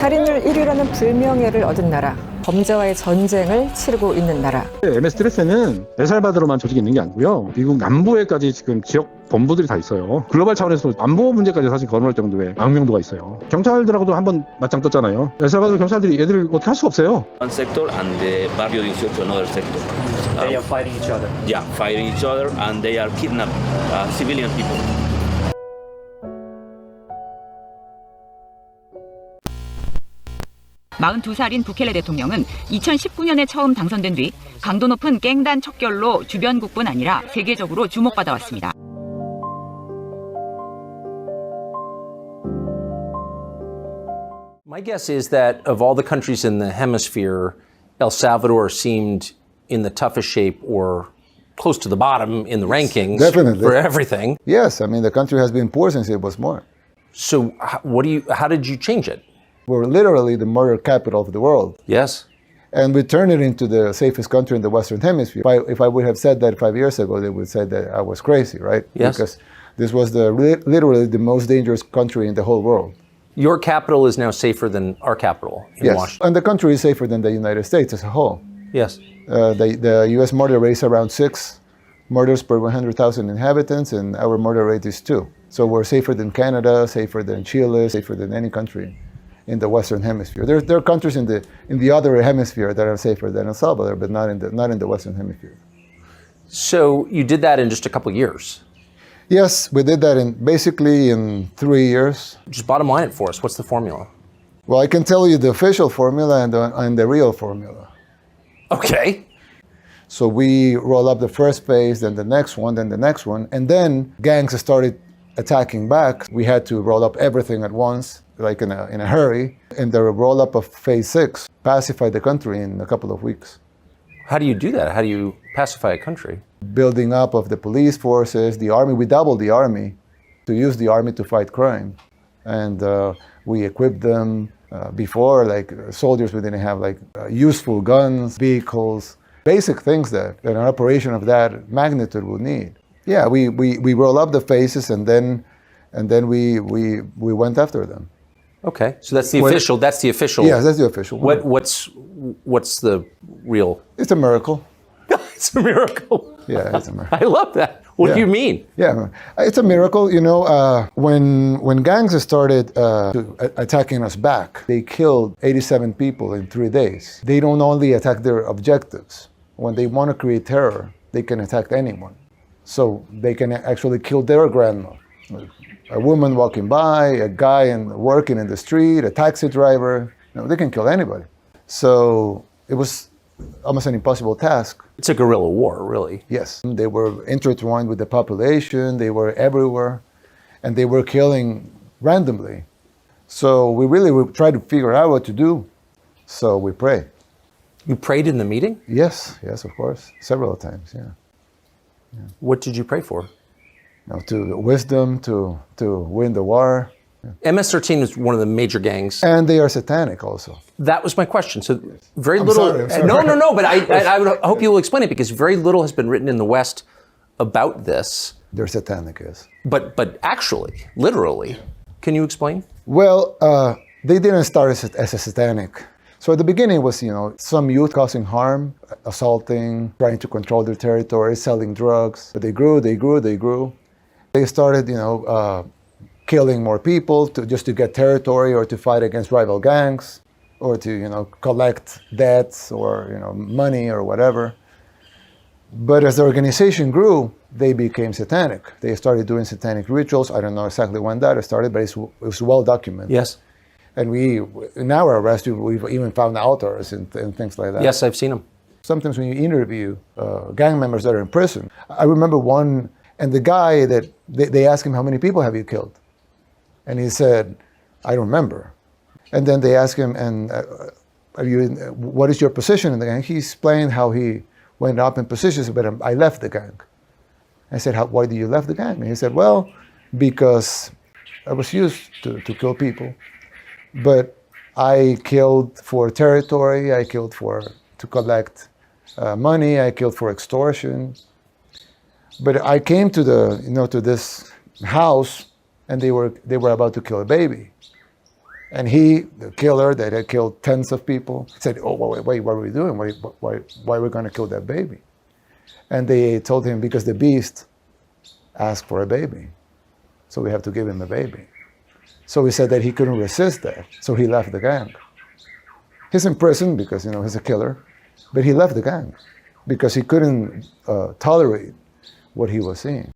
살인을 1위라는 불명예를 얻은 나라, 범죄와의 전쟁을 치르고 있는 나라. MS트레스는 엘살바도르만 조직이 있는 게 아니고요. 미국 남부에까지 지금 지역 본부들이 다 있어요. 글로벌 차원에서 안보 문제까지 사실 거론할 정도의 악명도가 있어요. 경찰들하고도 한번 맞짱 떴잖아요. 엘살바도르 경찰들이 얘들을 어떻게 할 수가 없어요. One sector and the barrio 18 to another sector. They are fighting each other. Yeah, fighting each other and they are kidnapping civilian people. 마흔두 살인 부켈레 대통령은 2019년에 처음 당선된 뒤 강도 높은 갱단 척결로 주변국뿐 아니라 세계적으로 주목받아 왔습니다. My guess is that of all the countries in the hemisphere, El Salvador seemed in the toughest shape or close to the bottom in the rankings. Definitely. For everything. Yes, I mean, the country has been poor since it was born. So how did you change it? We're literally the murder capital of the world. Yes. And we turned it into the safest country in the Western Hemisphere. If I would have said that 5 years ago, they would say that I was crazy, right? Yes. Because this was literally the most dangerous country in the whole world. Your capital is now safer than our capital in Yes, Washington. and the country is safer than the United States as a whole. Yes. The U.S. murder rate is around 6 murders per 100,000 inhabitants, and our murder rate is 2. So we're safer than Canada, safer than Chile, safer than any country in the Western Hemisphere. There are countries in the other hemisphere that are safer than El Salvador, but not in the Western Hemisphere. So you did that in just a couple of years. Yes, we did that basically in 3 years. Just bottom line it for us. What's the formula? Well, I can tell you the official formula and the real formula. Okay. So we roll up the first phase, then the next one, then the next one, and then gangs started attacking back. We had to roll up everything at once, like in a hurry. And the roll up of phase 6 pacified the country in a couple of weeks. How do you do that? How do you pacify a country? Building up of the police forces, the army. We doubled the army to use the army to fight crime. And we equipped them before, like soldiers, we didn't have like useful guns, vehicles, basic things that an operation of that magnitude would need. Yeah, we roll up the phases and then we went after them. Okay, so that's the official. That's the official. Yes, that's the official one. What's the real? It's a miracle. It's a miracle. Yeah, it's a miracle. I love that. What do you mean? Yeah, it's a miracle. You know, when gangs started attacking us back, they killed 87 people in 3 days. They don't only attack their objectives. When they want to create terror, they can attack anyone. So they can actually kill their grandma. A woman walking by, a guy working in the street, a taxi driver. You know, they can kill anybody. So it was almost an impossible task. It's a guerrilla war, really. Yes. They were intertwined with the population. They were everywhere. And they were killing randomly. So we really tried to figure out what to do. So we prayed. You prayed in the meeting? Yes, of course. Several times, yeah. What did you pray for? You know, to wisdom, to win the war. MS-13 is one of the major gangs. And they are satanic also. That was my question. So very I'm little. sorry. No. But I would hope you will explain it because very little has been written in the West about this. They're satanic, yes. But actually, literally, can you explain? Well, they didn't start as a satanic. So at the beginning it was, you know, some youth causing harm, assaulting, trying to control their territory, selling drugs. But they grew. They started, you know, killing more people just to get territory or to fight against rival gangs or to, you know, collect debts or, you know, money or whatever. But as the organization grew, they became satanic. They started doing satanic rituals. I don't know exactly when that started, but it was well documented. Yes. And in our arrest, we've even found altars and things like that. Yes, I've seen them. Sometimes when you interview gang members that are in prison, I remember one, and the guy that they asked him, how many people have you killed? And he said, I don't remember. And then they asked him, and what is your position in the gang? He explained how he went up in positions, but I left the gang. I said, why did you left the gang? And he said, well, because I was used to kill people. But I killed for territory, I killed to collect money, I killed for extortion. But I came to to this house and they were about to kill a baby. And he, the killer that had killed tens of people, said, "Oh, wait, what are we doing? Why are we going to kill that baby?" And they told him, because the beast asked for a baby, so we have to give him a baby. So he said that he couldn't resist that, so he left the gang. He's in prison because, he's a killer, but he left the gang because he couldn't tolerate what he was seeing.